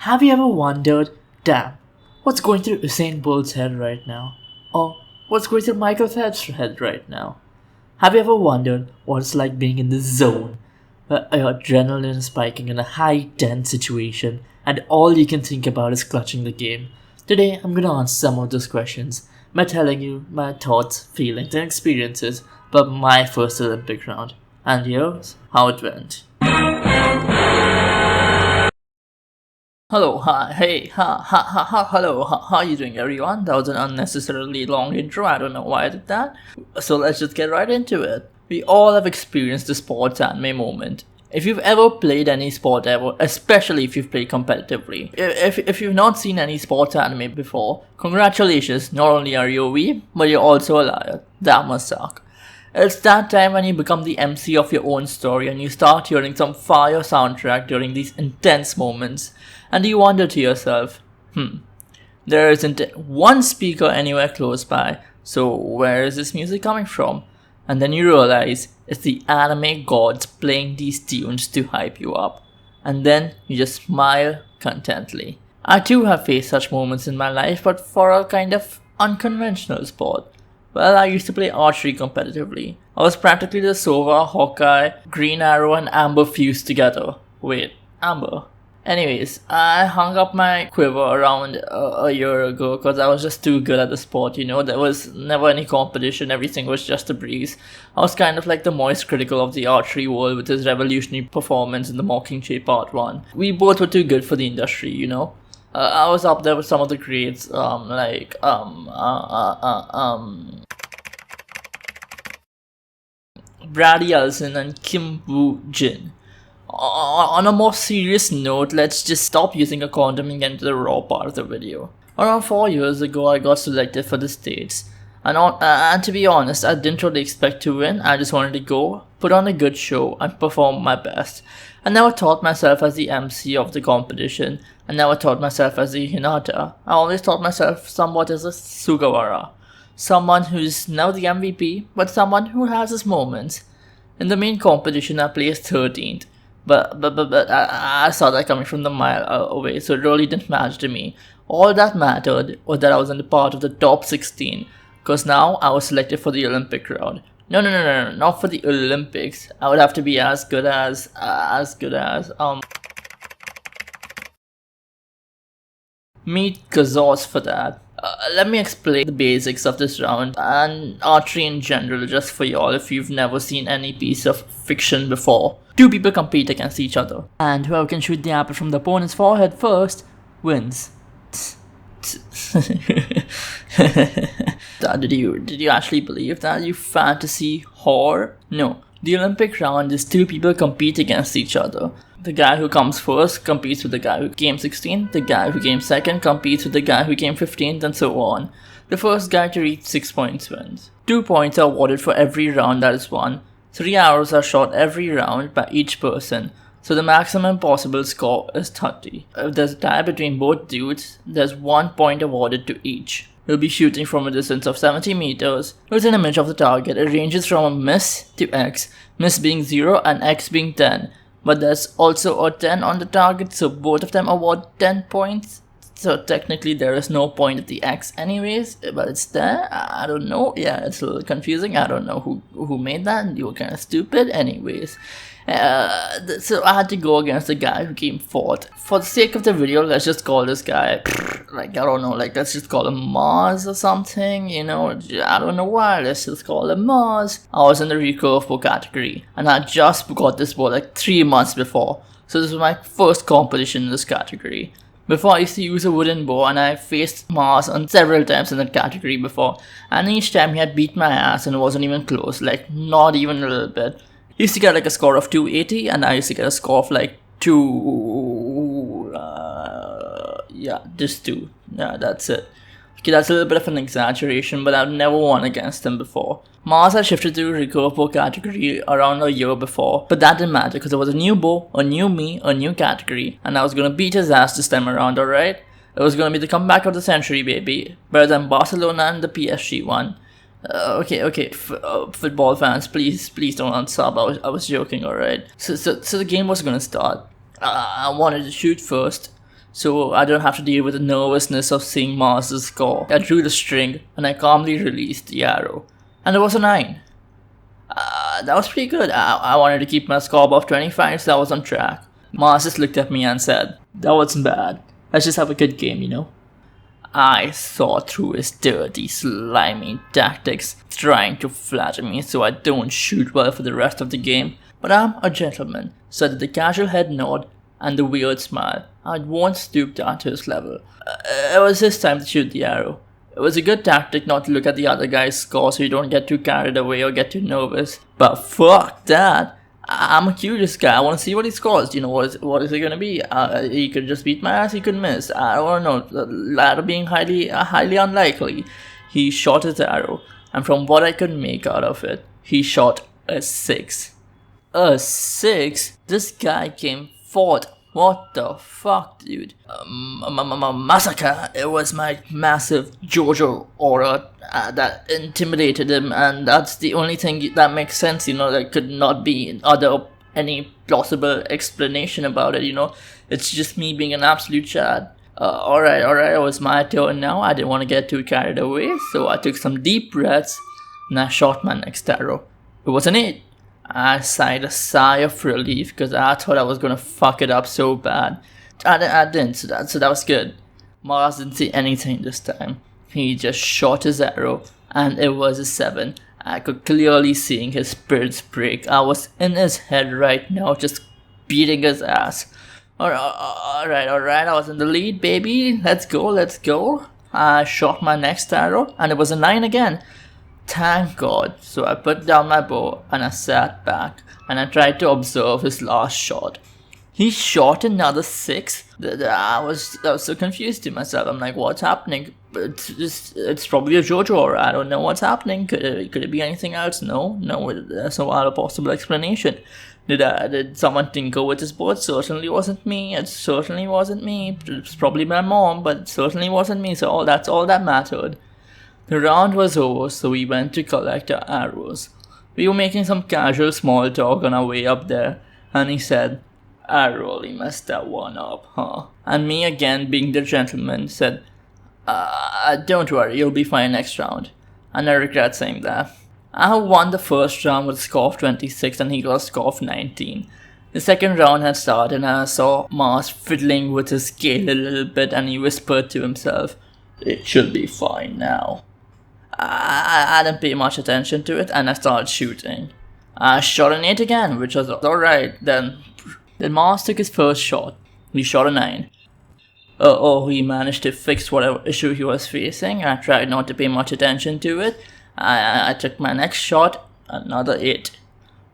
Have you ever wondered, damn, what's going through Usain Bolt's head right now? Or what's going through Michael Phelps' head right now? Have you ever wondered what it's like being in the zone, where your adrenaline is spiking in a high-tense situation and all you can think about is clutching the game? Today, I'm gonna answer some of those questions by telling you my thoughts, feelings, and experiences about my first Olympic round. And here's how it went. Hello, hi, hey, hello, how are you doing everyone? That was an unnecessarily long intro, I don't know why I did that. So let's just get right into it. We all have experienced the sports anime moment. If you've ever played any sport ever, especially if you've played competitively, if you've not seen any sports anime before, congratulations, not only are you a weeb, but you're also a liar. That must suck. It's that time when you become the MC of your own story and you start hearing some fire soundtrack during these intense moments, and you wonder to yourself, there isn't one speaker anywhere close by, so where is this music coming from? And then you realize it's the anime gods playing these tunes to hype you up. And then you just smile contently. I too have faced such moments in my life, but for a kind of unconventional sport. Well, I used to play archery competitively. I was practically the Sova, Hawkeye, Green Arrow, and Amber fused together. Wait, Amber? Anyways, I hung up my quiver around a year ago because I was just too good at the sport, you know. There was never any competition, everything was just a breeze. I was kind of like the Moist Critical of the archery world with his revolutionary performance in the Mockingjay Part 1. We both were too good for the industry, you know. I was up there with some of the greats, Brady Ellison and Kim Woo Jin. On a more serious note, let's just stop using a condom and get into the raw part of the video. Around 4 years ago, I got selected for the States. And to be honest, I didn't really expect to win. I just wanted to go, put on a good show, and perform my best. I never thought myself as the MC of the competition. I never thought myself as the Hinata. I always thought myself somewhat as a Sugawara. Someone who's now the MVP, but someone who has his moments. In the main competition, I placed 13th. But I saw that coming from the mile away, so it really didn't matter to me. All that mattered was that I was in the part of the top 16, because now I was selected for the Olympic round. No, not for the Olympics. I would have to be as good as Meet Gazos for that. Let me explain the basics of this round and archery in general just for y'all if you've never seen any piece of fiction before. Two people compete against each other, and whoever can shoot the apple from the opponent's forehead first wins. Did you actually believe that, you fantasy whore? No. The Olympic round is two people compete against each other. The guy who comes first competes with the guy who came 16th, the guy who came second competes with the guy who came 15th, and so on. The first guy to reach 6 points wins. 2 points are awarded for every round that is won. 3 arrows are shot every round by each person, so the maximum possible score is 30. If there's a tie between both dudes, there's 1 point awarded to each. We'll be shooting from a distance of 70 meters within an inch of the target. It ranges from a miss to X, miss being 0 and X being 10. But there's also a 10 on the target, so both of them award 10 points. So technically there is no point at the X anyways, but it's there. I don't know. Yeah, it's a little confusing. I don't know who made that. You were kind of stupid. Anyways. So I had to go against the guy who came fourth. For the sake of the video, let's just call this guy, I don't know, let's just call him Mars or something, you know, I don't know why, let's just call him Mars. I was in the recurve bow category, and I just got this bow 3 months before, so this was my first competition in this category. Before I used to use a wooden bow, and I faced Mars on several times in that category before, and each time he had beat my ass and it wasn't even close, not even a little bit. He used to get a score of 280, and I used to get a score of 2... just 2. Yeah, that's it. Okay, that's a little bit of an exaggeration, but I've never won against him before. Mars had shifted to recurve bow category around a year before, but that didn't matter because there was a new bow, a new me, a new category, and I was gonna beat his ass this time around, alright? It was gonna be the comeback of the century, baby. Better than Barcelona and the PSG one. Okay, football fans, please don't unsub. I was joking, alright? So the game was gonna start. I wanted to shoot first, so I don't have to deal with the nervousness of seeing Mars' score. I drew the string and I calmly released the arrow. And it was a 9. That was pretty good. I wanted to keep my score above 25, so I was on track. Mars just looked at me and said, "That wasn't bad. Let's just have a good game, you know?" I saw through his dirty, slimy tactics, trying to flatter me so I don't shoot well for the rest of the game. But I'm a gentleman, so I did the casual head nod and the weird smile. I won't stoop down to his level. It was his time to shoot the arrow. It was a good tactic not to look at the other guy's score so you don't get too carried away or get too nervous. But fuck that. I'm a curious guy. I want to see what he scores. You know, what is it going to be? He could just beat my ass, he could miss. I don't know. The latter being highly unlikely. He shot his arrow, and from what I could make out of it, he shot a 6. A 6? This guy came fourth. What the fuck, dude? Massacre. It was my massive JoJo aura that intimidated him, and that's the only thing that makes sense, you know. There could not be any plausible explanation about it, you know. It's just me being an absolute chad. Alright, it was my turn now. I didn't want to get too carried away, so I took some deep breaths and I shot my next arrow. It was an 8. I sighed a sigh of relief because I thought I was gonna fuck it up so bad. I didn't, so that was good. Mars didn't see anything this time. He just shot his arrow and it was a 7. I could clearly seeing his spirits break. I was in his head right now, just beating his ass. Alright, I was in the lead, baby. Let's go. I shot my next arrow and it was a 9 again. Thank God. So I put down my bow and I sat back and I tried to observe his last shot. He shot another 6. I was so confused to myself. I'm like, what's happening? It's probably a JoJo, or I don't know what's happening. Could it be anything else? No, there's no other possible explanation. Did someone tinker with his bow? It certainly wasn't me. It's probably my mom, but it certainly wasn't me. So that's all that mattered. The round was over, so we went to collect our arrows. We were making some casual small talk on our way up there, and he said, "I really messed that one up, huh?" And me, again being the gentleman, said, "Don't worry, you'll be fine next round." And I regret saying that. I won the first round with a score of 26 and he got a score of 19. The second round had started and I saw Mars fiddling with his scale a little bit and he whispered to himself, "It should be fine now." I didn't pay much attention to it and I started shooting. I shot an 8 again, which was alright. Then Mars took his first shot. He shot a 9. He managed to fix whatever issue he was facing. I tried not to pay much attention to it. I took my next shot, another 8.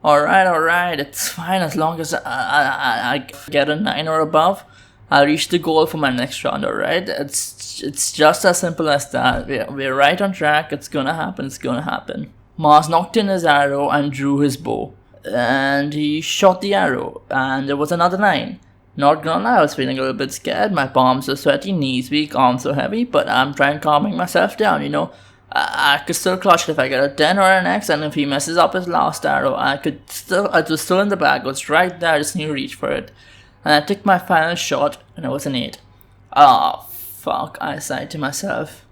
Alright, it's fine as long as I get a 9 or above. I'll reach the goal for my next round, alright? It's just as simple as that. We're right on track. It's gonna happen. Mars knocked in his arrow and drew his bow. And he shot the arrow. And there was another 9. Not gonna lie, I was feeling a little bit scared. My palms are sweaty, knees weak, arms are heavy. But I'm trying calming myself down, you know. I could still clutch it if I get a 10 or an X. And if he messes up his last arrow, it was still in the bag. It was right there. I just need to reach for it. And I took my final shot, and it was an 8. Fuck, I sighed to myself.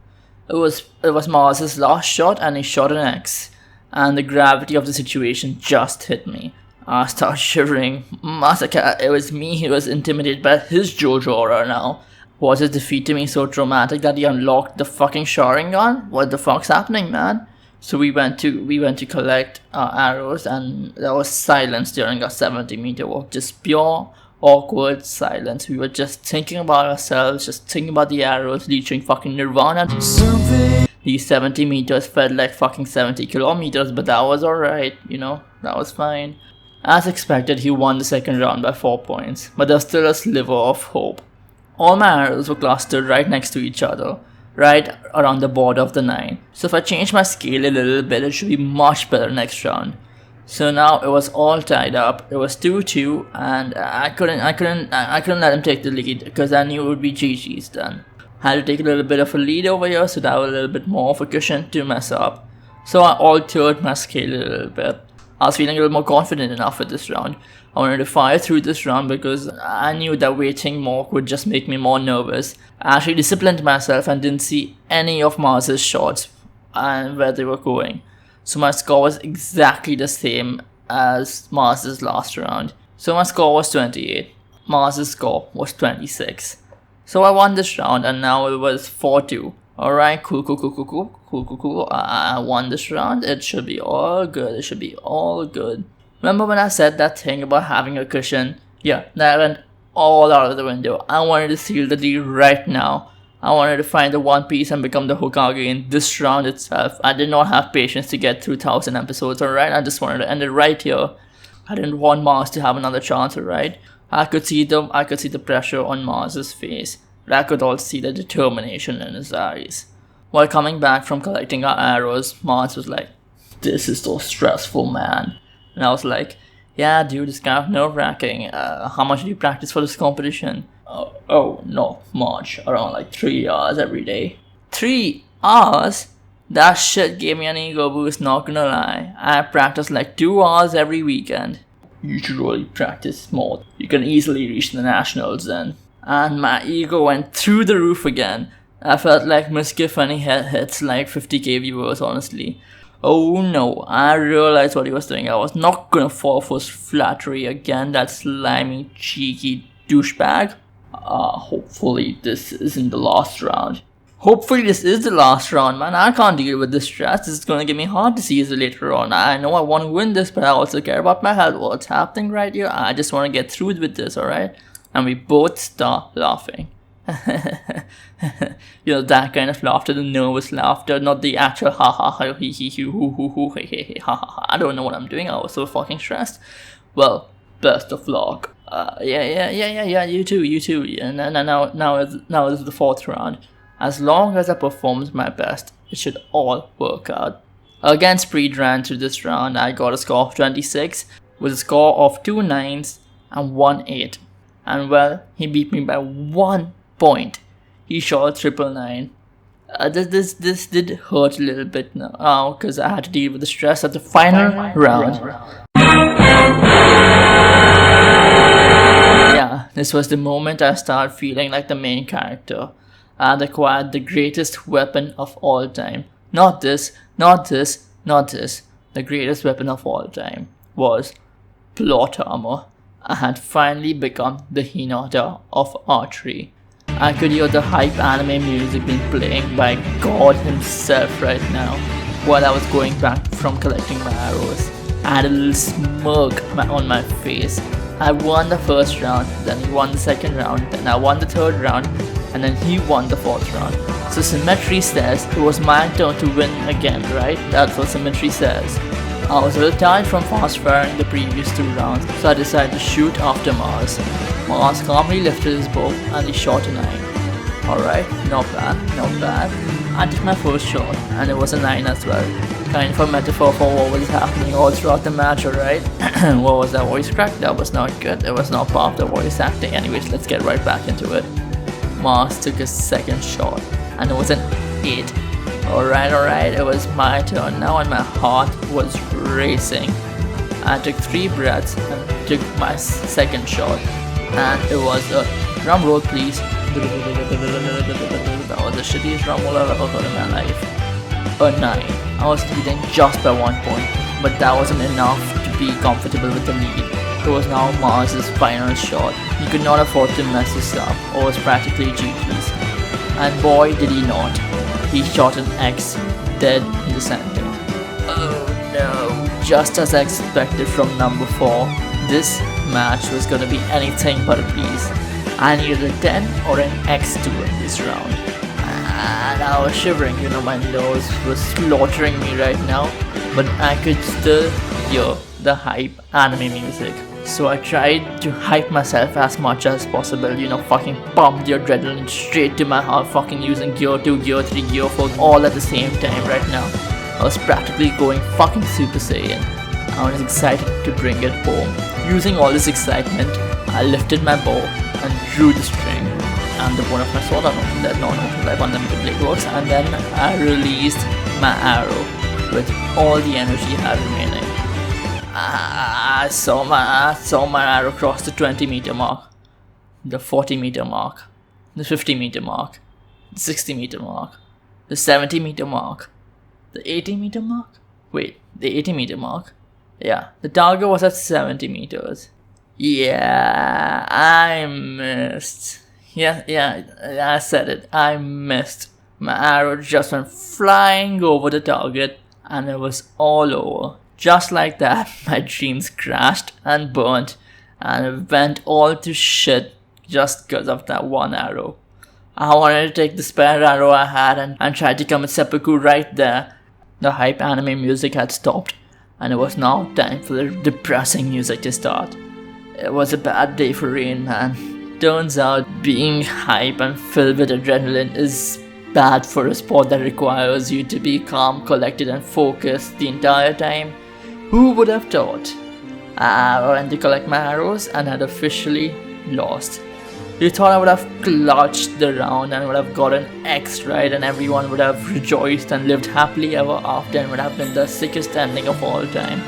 It was Mars' last shot, and he shot an X. And the gravity of the situation just hit me. I started shivering. Massacre, it was me who was intimidated by his JoJo aura now. Was his defeat to me so traumatic that he unlocked the fucking Sharingan? What the fuck's happening, man? So we went to collect our arrows, and there was silence during our 70-meter walk. Just pure awkward silence. We were just thinking about ourselves, just thinking about the arrows reaching fucking nirvana. These 70 meters felt like fucking 70 kilometers, but that was alright, you know, that was fine. As expected, he won the second round by 4 points, but there was still a sliver of hope. All my arrows were clustered right next to each other, right around the border of the 9. So if I change my scale a little bit, it should be much better next round. So now it was all tied up. It was 2-2, and I couldn't let him take the lead because I knew it would be GG's then. I had to take a little bit of a lead over here, so that was a little bit more of a cushion to mess up. So I altered my scale a little bit. I was feeling a little more confident enough with this round. I wanted to fire through this round because I knew that waiting more would just make me more nervous. I actually disciplined myself and didn't see any of Mars's shots and where they were going. So my score was exactly the same as Mars's last round. So my score was 28. Mars's score was 26. So I won this round and now it was 4-2. Alright, cool. I won this round. It should be all good. Remember when I said that thing about having a cushion? Yeah, that went all out of the window. I wanted to seal the deal right now. I wanted to find the One Piece and become the Hokage in this round itself. I did not have patience to get through 1,000 episodes, alright? I just wanted to end it right here. I didn't want Mars to have another chance, alright? I could see the pressure on Mars's face. But I could also see the determination in his eyes. While coming back from collecting our arrows, Mars was like, "This is so stressful, man." And I was like, "Yeah, dude, it's kind of nerve-wracking. How much do you practice for this competition?" Oh, not much. Around like 3 hours every day. 3 hours? That shit gave me an ego boost, not gonna lie. I practice like 2 hours every weekend. You should really practice more. You can easily reach the nationals then. And my ego went through the roof again. I felt like Mr. Funny hits like 50k viewers, honestly. Oh no, I realized what he was doing. I was not gonna fall for his flattery again, that slimy, cheeky douchebag. Hopefully this isn't the last round. Hopefully this is the last round, man. I can't deal with this stress. This is gonna give me heart disease later on. I know I want to win this, but I also care about my health. What's happening right here? I just want to get through with this, alright? And we both start laughing. You know, that kind of laughter, the nervous laughter, not the actual ha ha ha he hoo hoo hoo he he ha ha ha. I don't know what I'm doing. I was so fucking stressed. Well, best of luck. Yeah. You too. Yeah, now is the fourth round. As long as I performed my best, it should all work out. Against Preet ran through this round, I got a score of 26 with a score of 2 9s and 1 8. And well, he beat me by 1 point. He shot 999. This did hurt a little bit now because I had to deal with the stress at the final round. Yeah, this was the moment I started feeling like the main character. I had acquired the greatest weapon of all time. Not this. The greatest weapon of all time was plot armor. I had finally become the Hinata of archery. I could hear the hype anime music being playing by God himself right now while I was going back from collecting my arrows. I had a little smirk on my face. I won the first round, then he won the second round, then I won the third round, and then he won the fourth round. So symmetry says it was my turn to win again, right? That's what symmetry says. I was a little tired from fast firing the previous 2 rounds, so I decided to shoot after Mars. Mars calmly lifted his bow and he shot a 9. Alright, not bad. I did my first shot and it was a 9 as well. Kind of a metaphor for what was happening all throughout the match, alright? What was that voice crack? That was not good. It was not part of the voice acting. Anyways, let's get right back into it. Mars took his second shot and it was an 8. Alright, it was my turn now and my heart was racing. I took 3 breaths and took my second shot and it was a drum roll please. That was the shittiest drum roll I've ever heard in my life. A 9. I was leading just by 1 point, but that wasn't enough to be comfortable with the lead. It was now Mars' final shot. He could not afford to mess this up, or was practically GG's. And boy did he not. He shot an X dead in the center. Oh no. Just as I expected from number 4, this match was gonna be anything but a breeze. I needed a 10 or an X to win this round. And I was shivering, you know, my nose was slaughtering me right now, but I could still hear the hype anime music. So I tried to hype myself as much as possible, you know, fucking pump the adrenaline straight to my heart, fucking using gear 2, gear 3, gear 4 all at the same time right now. I was practically going fucking Super Saiyan. I was excited to bring it home. Using all this excitement, I lifted my bow and drew the string and the point of my sword. I know that like unlimited blade works, and then I released my arrow with all the energy I had remaining. I saw my arrow cross the 20-meter mark, the 40-meter mark, the 50-meter mark, the 60-meter mark, the 70-meter mark, the 80-meter mark. Wait, the 80-meter mark? Yeah, the target was at 70 meters. Yeah, I missed. Yeah, I said it. I missed. My arrow just went flying over the target and it was all over. Just like that, my dreams crashed and burnt and it went all to shit just because of that one arrow. I wanted to take the spare arrow I had and try to commit seppuku right there. The hype anime music had stopped and it was now time for the depressing music to start. It was a bad day for Rain Man. Turns out being hype and filled with adrenaline is bad for a sport that requires you to be calm, collected and focused the entire time. Who would have thought? I went to collect my arrows and had officially lost. You thought I would have clutched the round and would have gotten X right and everyone would have rejoiced and lived happily ever after and would have been the sickest ending of all time.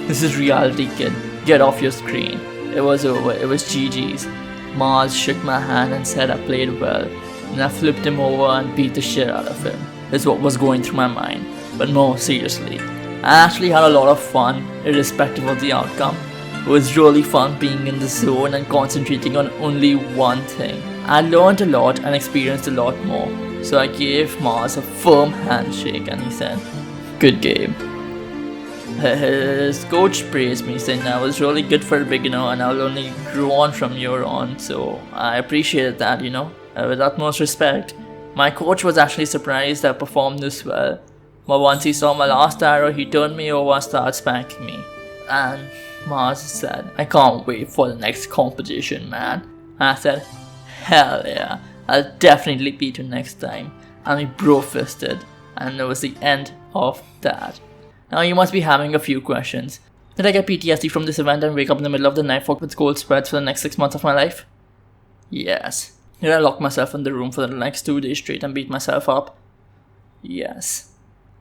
This is reality, kid. Get off your screen. It was over. It was GG's. Mars shook my hand and said I played well. And I flipped him over and beat the shit out of him. Is what was going through my mind. But no, seriously. I actually had a lot of fun, irrespective of the outcome. It was really fun being in the zone and concentrating on only one thing. I learned a lot and experienced a lot more. So I gave Mars a firm handshake and he said, "Good game." His coach praised me, saying I was really good for a beginner and I'll only grow on from here on. So I appreciated that, with utmost respect. My coach was actually surprised I performed this well. But once he saw my last arrow, he turned me over and started spanking me. And Mars said, "I can't wait for the next competition, man." And I said, "Hell yeah, I'll definitely beat you next time." And we bro-fisted. And it was the end of that. Now you must be having a few questions. Did I get PTSD from this event and wake up in the middle of the night with cold sweats for the next 6 months of my life? Yes. Did I lock myself in the room for the next 2 days straight and beat myself up? Yes.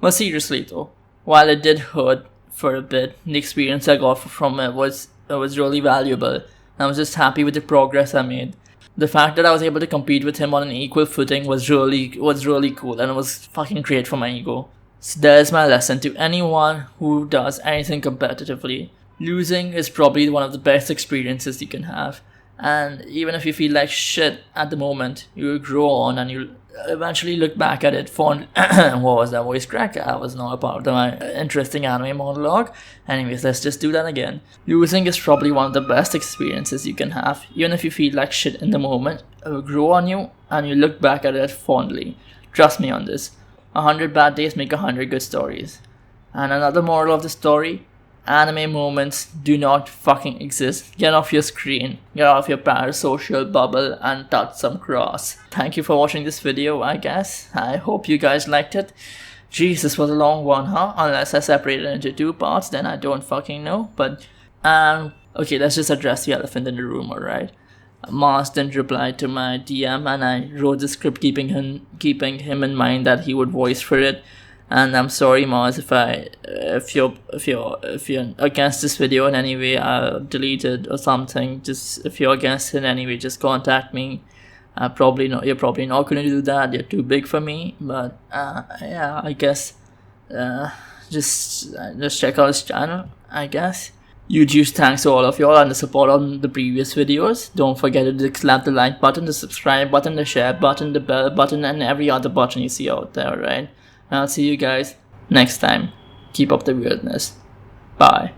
But seriously though, while it did hurt for a bit, the experience I got from it was really valuable. I was just happy with the progress I made. The fact that I was able to compete with him on an equal footing was really cool and it was fucking great for my ego. So there's my lesson to anyone who does anything competitively. Losing is probably one of the best experiences you can have. And even if you feel like shit at the moment, you will grow on and you'll eventually look back at it fondly. What was that voice crack? I was not a part of my interesting anime monologue. Anyways, let's just do that again. Losing is probably one of the best experiences you can have. Even if you feel like shit in the moment, it will grow on you and you look back at it fondly. Trust me on this. 100 bad days make 100 good stories. And another moral of the story, anime moments do not fucking exist. Get off your screen, get off your parasocial bubble and touch some grass. Thank you for watching this video, I guess. I hope you guys liked it. Jeez, this was a long one, huh? Unless I separated it into 2 parts, then I don't fucking know. But, okay, let's just address the elephant in the room, alright? Mars didn't reply to my DM and I wrote the script keeping him in mind that he would voice for it. And I'm sorry, Mars, if you're against this video in any way, I'll delete it or something. Just if you're against it in any way, just contact me. You're probably not gonna do that. You're too big for me. But yeah, I guess just check out his channel, I guess. Huge thanks to all of y'all and the support on the previous videos. Don't forget to slap the like button, the subscribe button, the share button, the bell button, and every other button you see out there, right? And I'll see you guys next time. Keep up the weirdness. Bye.